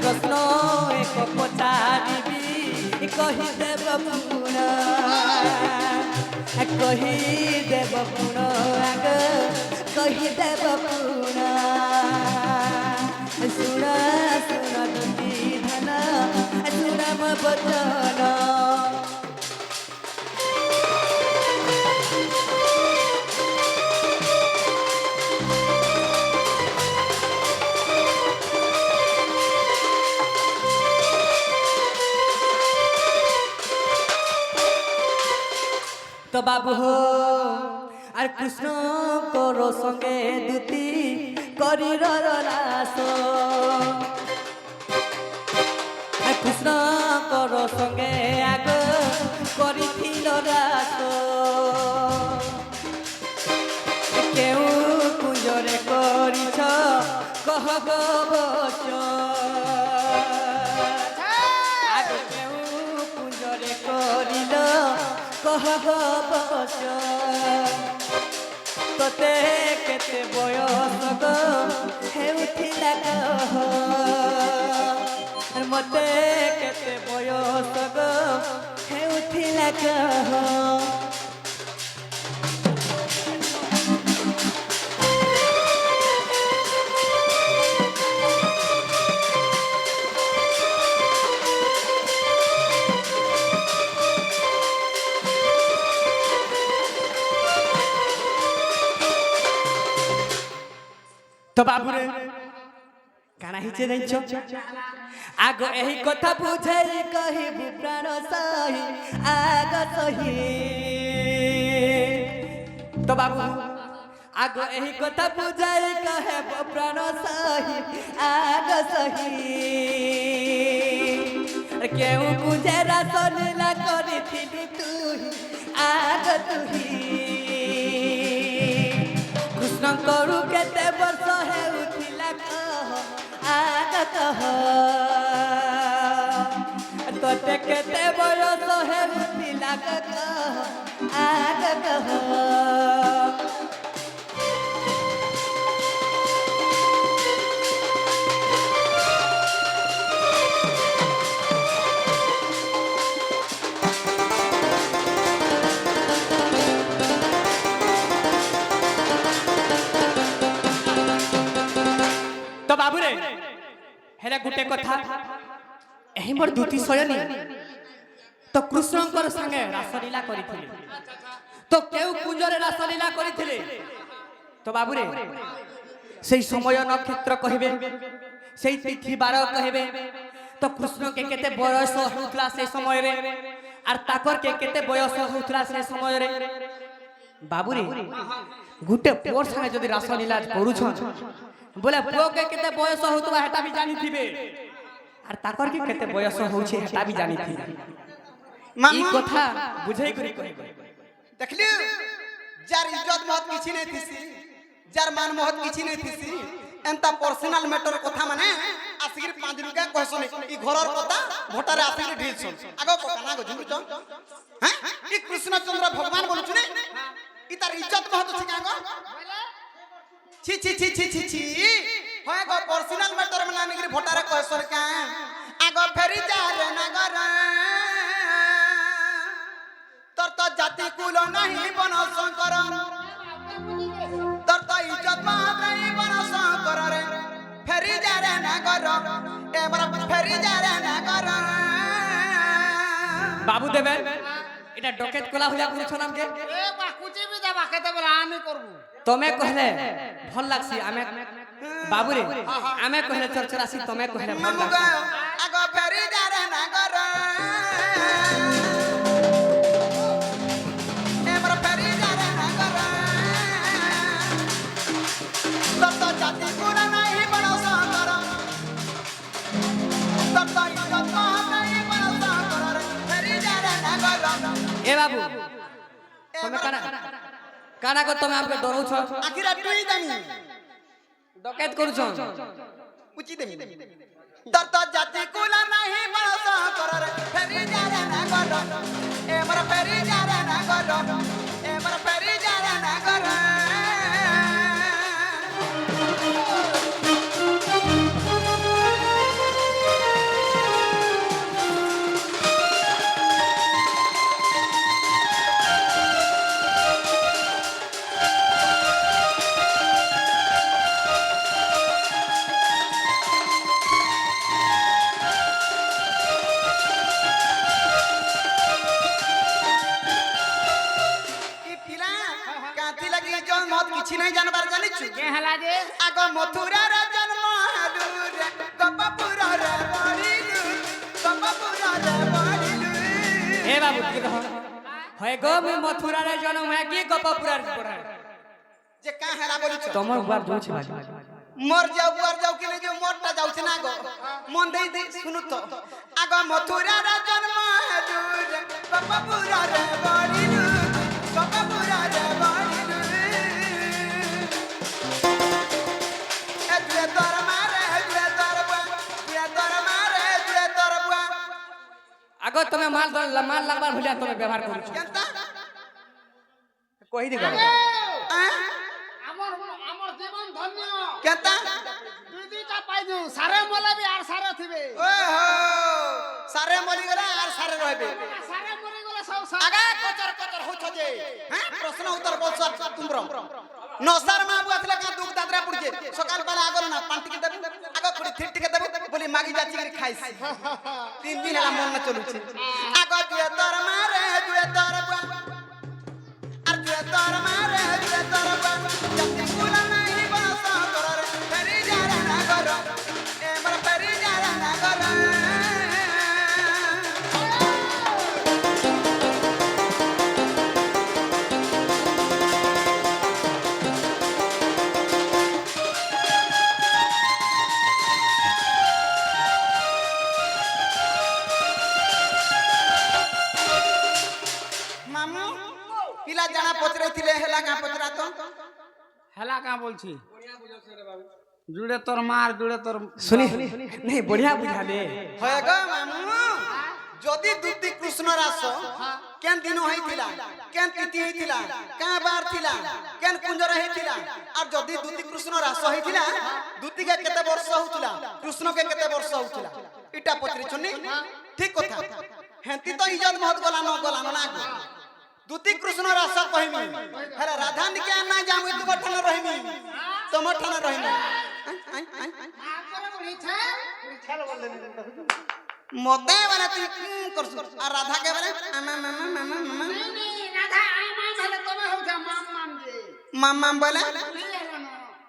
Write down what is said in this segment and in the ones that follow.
प्रश्न एक पचारिबी कहिदेव पुण कहिदेव पुण आग कहिदेव पुण शुण शुण दुती धन शुण मो बचन तो बाबू हो আর কৃষ্ণ কর সঙ্গে দুতি করির রাস কৃষ্ণ কর সঙ্গে আগ করিছিল রাস কেউ কুঞ্জরে করিছ কহ গো আগ কেউ কুঞ্জরে করিল কহ গো তোতে কেতে বয়স গো হেউথিলা কহ মতে কেতে বয়স গো হেউথিলা কহ तो बाबू रे काना हिचे नहीं छो आगो एही कथा बुझे कहि प्राण सही आग सही तो बाबू आगो एही कथा बुझे कहे प्राण सही आग सही केउ बुझे रासलीला करिथिलु तू आग तुही कृष्ण करू केते वर्ष हेउथिला कह आग कह तोते केते बयस हेउथिला कह आग कह बाबू रे हेला गुटे कथा एही मोर दुती सयनी तो कृष्णकर संगे रासलीला करिथिले तो केउ कुंजरे रासलीला करिथिले तो बाबू रे सेई समय नक्षत्र कहिबे सेई तिथि बार कहिबे तो कृष्ण के केते बयस होतला से समय रे आर ताकर के केते बयस होतला से समय रे बाबू रे गुटे पोर संगे जदी रासलीला करूछन बोले पुओ के केते बयस होतबा हेता भी जानि थिबे आर ताकर के केते बयस होउछे हेता भी जानि थी ई कथा बुझै करी कहबे देखलियो जार इज्जत महत किछि नै थिसी जार मान महत किछि नै थिसी एंता पर्सनल मैटर कथा माने आसिगिर 5 रुपया कहसन ई घरर कथा भोटारे आसिगिर ढिलसन आगो कना गो झुमु छ हैं ई कृष्णचंद्र भगवान बोलछु ने ई तार इज्जत महत छै कागो छी छी छी छी छी छी होय गो पर्सनल मैटर में नानीगिरी भोटारे कहसन का आगो फेरी जा रे नगर तर तो जाति कुल नहीं बन शंकर तर तो इज्जत नहीं बन शंकर रे फेरी जा रे नगर एमरा फेरी जा रे नगर बाबू देबे এটা ডকেট কলা হইয়া করছ নাম কে এ বা কুচি বি দেবা খেতে বলা আমি করব তুমি কইলে ভাল লাগছি আমি बाबू रे आमे कहले चरचरासी तमे कहले ममुगा आगो फेरी जा रे नगर एमर फेरी जा रे नगर तत जाति पूरा नहीं बनो सागर तत इज्जत नहीं बनो सागर फेरी जा रे नगर ए बाबू तमे काना काना को तमे हमके डरौ छ आखिर टुई दानी डकैत करू छ उची देमी तर तो जाति कुला नहीं बनो सागर फेरी जा रे नगर एमर फेरी जा रे नगर एमर फेरी जा रे नगर যে আগ মথুরার জন্ম হেলু রে গোপপুরে বড়িলু গোপপুরে বড়িলু এ বাবু কি কহ হয় গো মু মথুরারে জন্ম হয় কি গোপপুরার পড়া যে কা হেলা বলিছ তোমার উবার যাଉଛି বাজি মর যাও কি যে মরটা যাଉଛି না গো মন দেই শুনু তো আগ মথুরার জন্ম হেলু রে গোপপুরে বড়িলু গোপপুরে বড়িলু এ তুই তোর মারে তুই তোর মারে তুই তোর বুয়া আগ তুমি মাল লাগবার ভুলিয়া তুমি ব্যবহার করছো কেনতা কই দি গো আমার আমার জীবন ধন্য কেনতা দুইটা পাইছু সারে মলাবি আর সারে থিবে ওহো সারে মরি গলা আর সারে রইবে সারে মরি গলে সব সারে আগা কচর হইছ যে হ্যাঁ প্রশ্ন উত্তর বলছ তুমরো নসার মা বুয়াতলে কা দুখ দাদরা পড়ছে সকাল বেলা আগর না পান্তি কে দেব আগ খুড়ি থিটি কে দেব বলি মাগি যাচ্ছি করে খাইছি 3 দিন হলা মন না চলুছে আগ তুই তোর মারে তুই তোর বুয়া আর তুই তোর মারে তুই তোর বুয়া জতি কুলা নাই বাস কর ফেরি যারা না কর এ মর ফেরি যারা না কর মামু পিলা জানা পচরাইছিলে হেলা কা পচরা তো হেলা কা বলছি জুড়ে তোর মার জুড়ে তোর শুনি नहीं बढ़िया बुझा दे হয় গো মামু যদি দুতি কৃষ্ণ রাস কেন দিন হইতিলা কেন তিথি হইতিলা কা বার থিলা কেন কুঞ্জর হইতিলা আর যদি দুতি কৃষ্ণ রাস হইতিলা দুতি কে কেতে বর্ষ হউতিলা কৃষ্ণ কে কেতে বর্ষ হউতিলা এটা পচরিছনি ঠিক কথা হেতি তো ইজ্জত মহৎ গলানো না দুতি কৃষ্ণ রাস কহিমি হেলা রাধা নিকে না যামু তুম ঠান রহিমি তুম ঠান রহিমি মতে মানে তুই করছু আর রাধা কে বলে রাধা আমা ঝলে তুমি হউছা মাম যে মাম বলে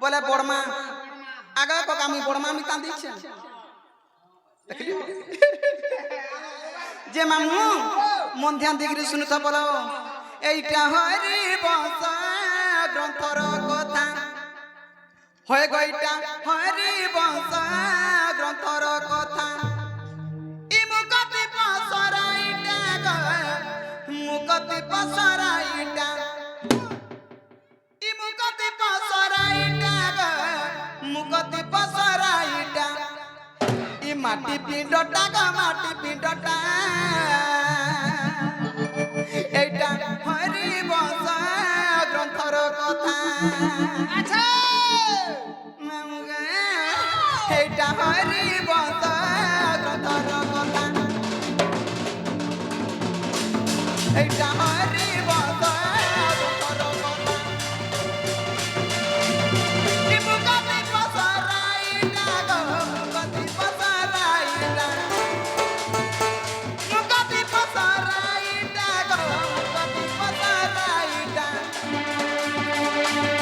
বলে বড়মা আগা কক আমি বড়মা আমি কান দিছি দেখলি যে মামু মন ধ্যান দিগরি শুনুথ বলো এইটা হরি বংশ গ্রন্থর কথা হয় গইটা হরি বংশ গ্রন্থর কথা ইমুকতি পসরাইটা মুকতি পসরাইটা ইমুকতি পসরাইটা মুকতি পসরাইটা ই মাটি পিণ্ডটা গো মাটি পিণ্ডটা এইটা হরি বংশ গ্রন্থর কথা আচ্ছা এইটা হরি বংশ গ্রন্থর কথা এইটা হরি বংশ গ্রন্থর কথা ইমুকতি পসরাইটা গো মুকতি পসরাইটা মুকতি পসরাইটা গো মুকতি পসরাইটা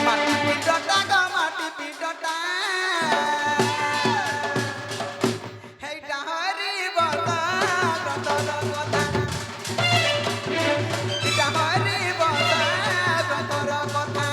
মাটি পিণ্ডটা গো মাটি পিণ্ডটা এইটা হরি বংশ গ্রন্থর কথা এইটা হরি বংশ গ্রন্থর কথা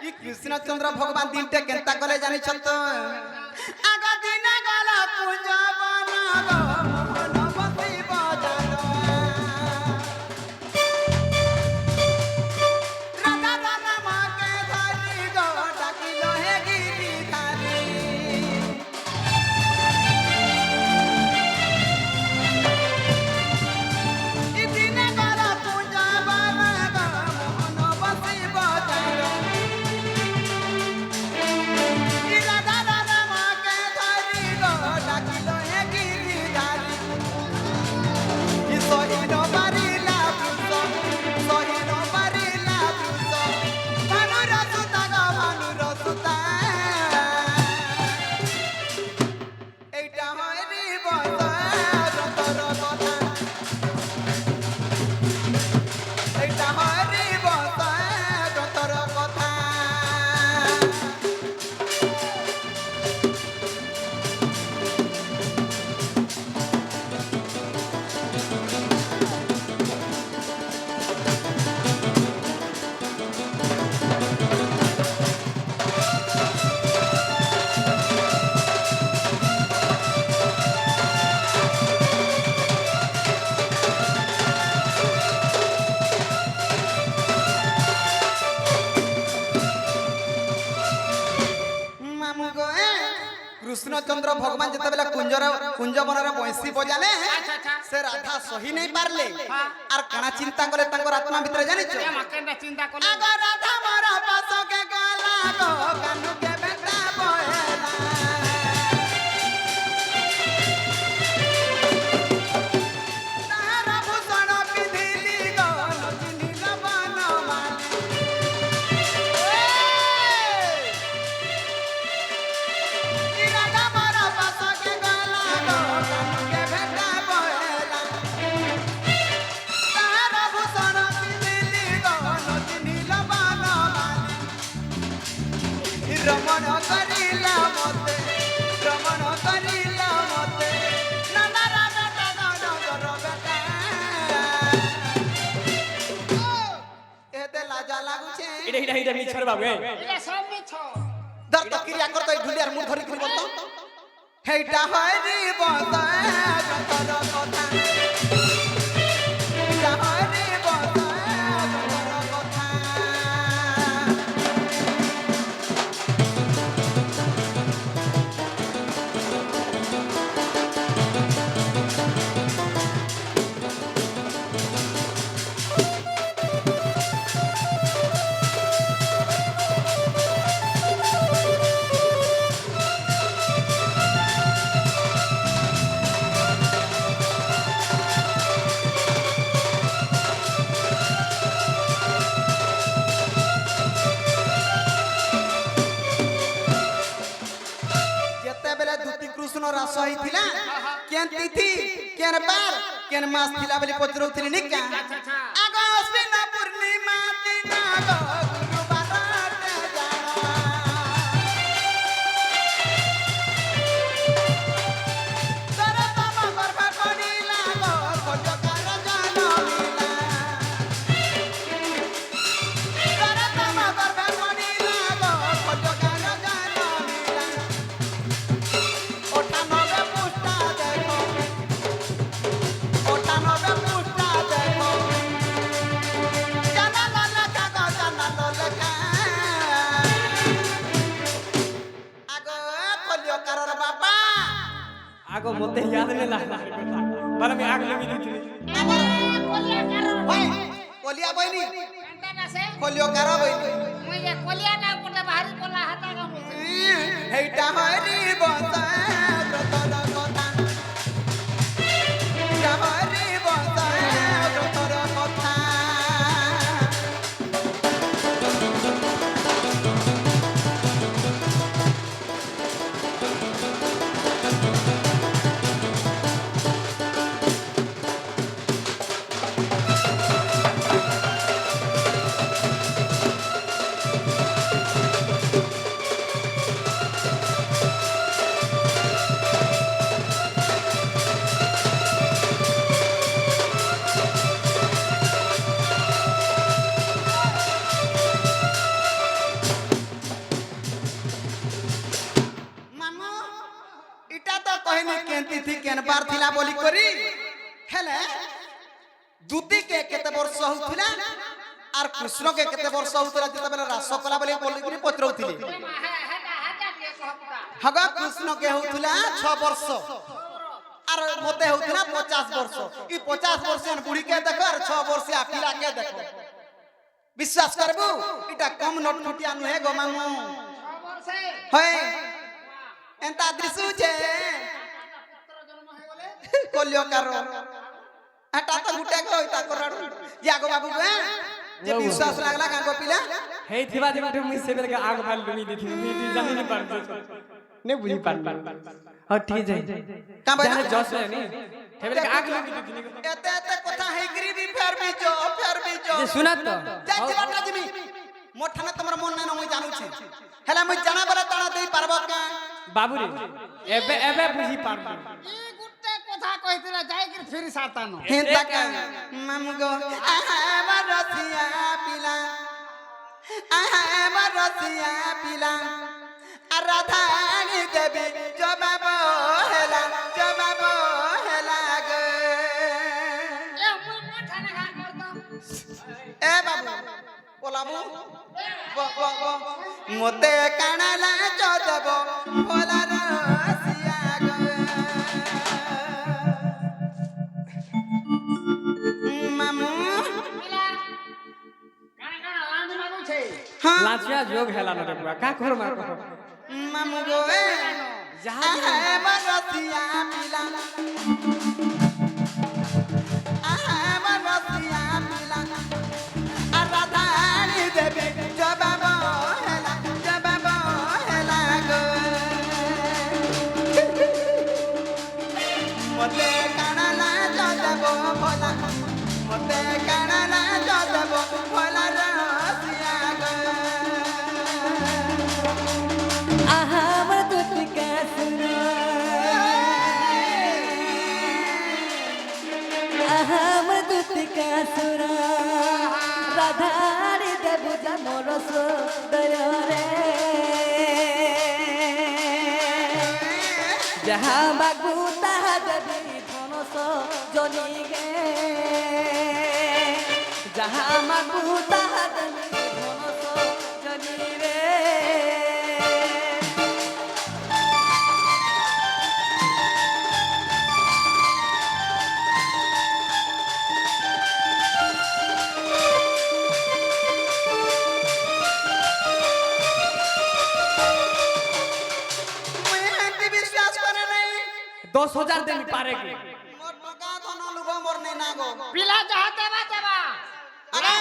ই কৃষ্ণচন্দ্র ভগবান দিনটা কেনতা কলে জানিছ তো আগ দিন গল কুঞ্জ বন গো মোহন বসি বজার রাধা রাম কে ধরি গো ডাকিল হে গিরি ধারি কৃষ্ণচন্দ্র ভগবান যেতবেলে কুঞ্জবনের বংশী বজালে সে রাধা সহি নাই পারলে আর কানা চিন্তা কলে তাঙ্কর আত্মা ভিতরে জানিছ চিন্তা করলে আগো রাধা মোরা পাশকে গলা গো কানুকে বেটা বহেলা তাহারা ভূষণ পিঁধিলি গো নচিনি লবণ মালি রাধা মোরা পাশকে গলা গো কানুকে বেটা বহেলা তাহারা ভূষণ পিঁধিলি গো নচিনি লবণ মালি রমণ করিলা মতে রমণ করিলা মতে নানা রাধা দাদা নগর বেটা এতে লাজা লাগুছে এটা মিছর বাবু এটা সব মিছ ধর তো ক্রিয়া করতো এই ঢুলিয়ার মুখ ধরি ধরি বলতো হেইটা হয় রে বলতো তোর কথা হেইটা হয় রে বলতো তোর কথা যেতেবেলে দুতি কৃষ্ণ রাস হইছিলা কেন তিথি কেন বার কেন মাস থিলা বলি পচরউছিলি নিকা আগ অশ্বিন পূর্ণিমা দিন গো গুরুবারতে জানা তর তম গর্ভ করিলা গো কটকার জনমিলা তর তম গর্ভ করিলা গো কটকার জনমিলা 98 পুষ্টা দেখো 98 পুষ্টা দেখো জানা লেখা গো জানা লেখা আগো কলিও কারর বাবা আগো মতে याद नहीं লাগলা বলে আমি আগ লাগি দিছি কলিয়া কারো ওই কলিয়া বইনি কান্তা না সে কলিও কার বইনি মুই যে কলিয়া না করলে ভারী কলা হাতা গা বলছে হেইটা হরি বসা তোর কথা হেইটা হরি বসা তোর কথা মামু ইটা তো কহিনি কেন তিথি কেন বার থিলা বলি করি হেলে দুতি কে কেতে বর্ষ হউথিলা আর কৃষ্ণ কে কেতে বর্ষ হউথিলা যেতেবেলে রাস কলা বলি বলি পচরউথিলি হাতা দিয়ে কহতা হগ কৃষ্ণ কে হউথিলা 6 বর্ষ আর মতে হউথিলা 50 বর্ষ ই 50 বর্ষিয়ান বুড়ি কে দেখো আর 6 বর্ষিয়া পিলা কে দেখো বিশ্বাস করবু এটা কম নটনটিয়া নুহে গো মামু খবর সে হয় এন্তা দিশুছে পুত্র জন্ম হয়ে গলে কলিও কারো এটা তো গুটে গো ইতা করাড়ু যাগো বাবু গে যে বিশ্বাস লাগলা গাঙ্গো পিলা হেই থিবা যে উঠে মুই সেবেল के आग भाल लुमी देखि मी ती जानि नहीं पार ने बुझी पार हां ठीक है का भाई जाने जस है नी सेबेल के आग लुमी देखि एते एते কথা হেগরি বি ফের বি जो जे सुना तो যাইতে বাটা জিমি মোঠানে তোমার মন নাই না মই জানুছি হেলা মই জানা বলে তাড়া দেই পারব কা बाबू रे एबे एबे बुझी पार ই গুটে কথা কইতিলা যাই কি ফিরি সাতানো হে তাকা মামু গো আহা রসিয়া পিলা আহা রসিয়া পিলা আর রাধা দেবী জবাব হেলা গে এ মুই মাথানে ঘা করতাম এ বাবু ওলাবু মতে কানালা চদব ভোলা রসিয়া हाँ। लाचिया जोग हेला न रे बुआ का करबा कह मामू गो ए जहाँ भी- आहे बरसिया पिला आहे बरसिया पिला आ राधानी देवी जबाब हेला गो मते कानाला जदब भला मते कानाला जदब भला रसिया गो आहामर दुतिका सुरा आहामर दुतिका सुरा राधारी देबु मोर सुंदर जहाँ बागु ताहा देवी धनस जनी गे जहाँ मागु ताहा देवी धनस जनी रे मैं विश्वास करे नहीं 10,000 देवी पारेगी मोर टका धन लुभ मोर नहीं ना गो পিলা যাহা দেবা দেবা अरे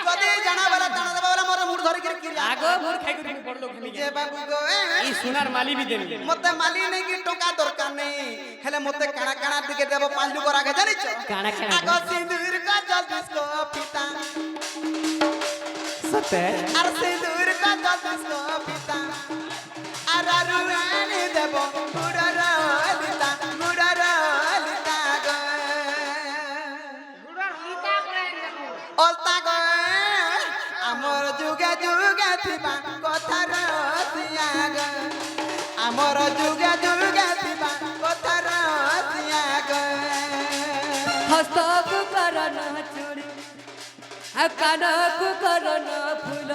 যদি জানা বলা মোর মুড় ধরি করে কি आगो मुर खाई कर पड़लो खमी जे बाबू गो ई सोनार माली भी देवी मते माली नहीं की टका दरकार नहीं हेले मते काना काना दिके देबो 5 लुक आगे जानि छ काना काना आगो सिंदूर का जल दिसको पिता सते अर सिंदूर का जल दिसको पिता अर रुआनी देबो गुडर लिता गो গুড়র লিতা করে দেবো অলতা গো আমর যুগে যুগে থিবা কথা রসিয়া গো আমর যুগে যুগে থিবা কথা রসিয়া গো हस्तक करन चूड़ी आ कानक करन फूल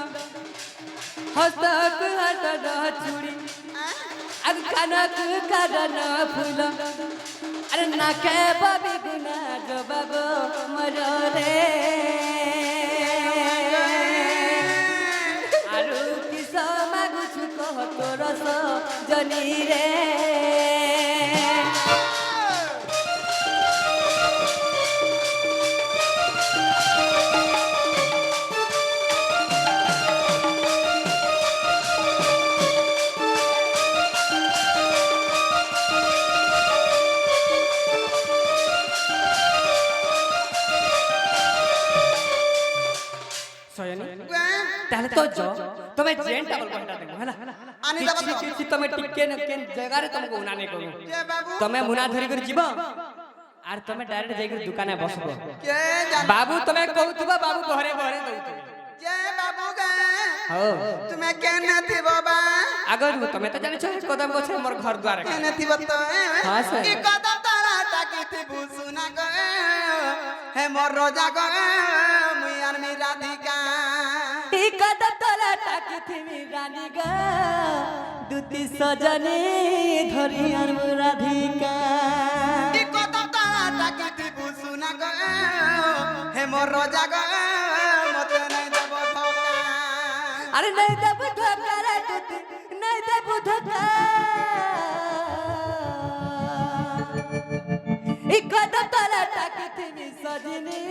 हस्तक हटन चूड़ी आ कानक करन फूल अरे नाके बबी गुना जबाब मर रे आरु किस मागु छु कह तोर जनी रे सयनी ताले तो जो तुम्हें जेन डबल घंटा देबो हैला आनी दबा तो। चिची तुम्हें टिके न केन जगह रे तुमको उनाने करू जे बाबू तुम्हें मुना धरी कर जीव आर तुम्हें डायरेक्ट जाई कर दुकाने बसबो के जान बाबू तुम्हें कहउतबा बाबू बहरे बहरे दउतबे जे बाबू गे हो तुम्हें केने थिबो बा अगर तुम्हें तो जानि छ कदम गछे मोर घर द्वार का केने थिबो तो हाँ, सर। ई कदम तारा टाकी थिबु सुना गो हे मोर रोजा गो मुई आर मी राधिका टिकट तला टाकी थिमी रानी गा दुती सजनी धरी आर राधिका ई कदम तारा टाकी थिबु सुना गो हे मोर रोजा गो मते नहीं देबो धोखा अरे नहीं दब धोखा रे दुती नहीं दब धोखा इकद तला टाकी थिमी सजनी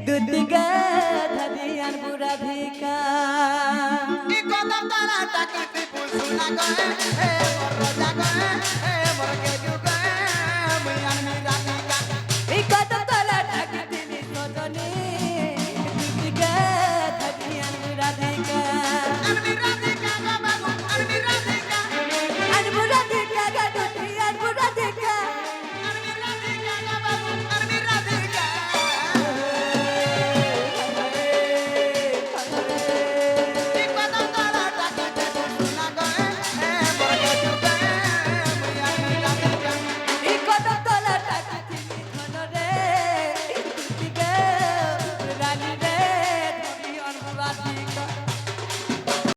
दुती गा धरी आर राधिका ई कदम तारा टाकी थिबु सुना गो हे मोर रोजा गो हे मोर के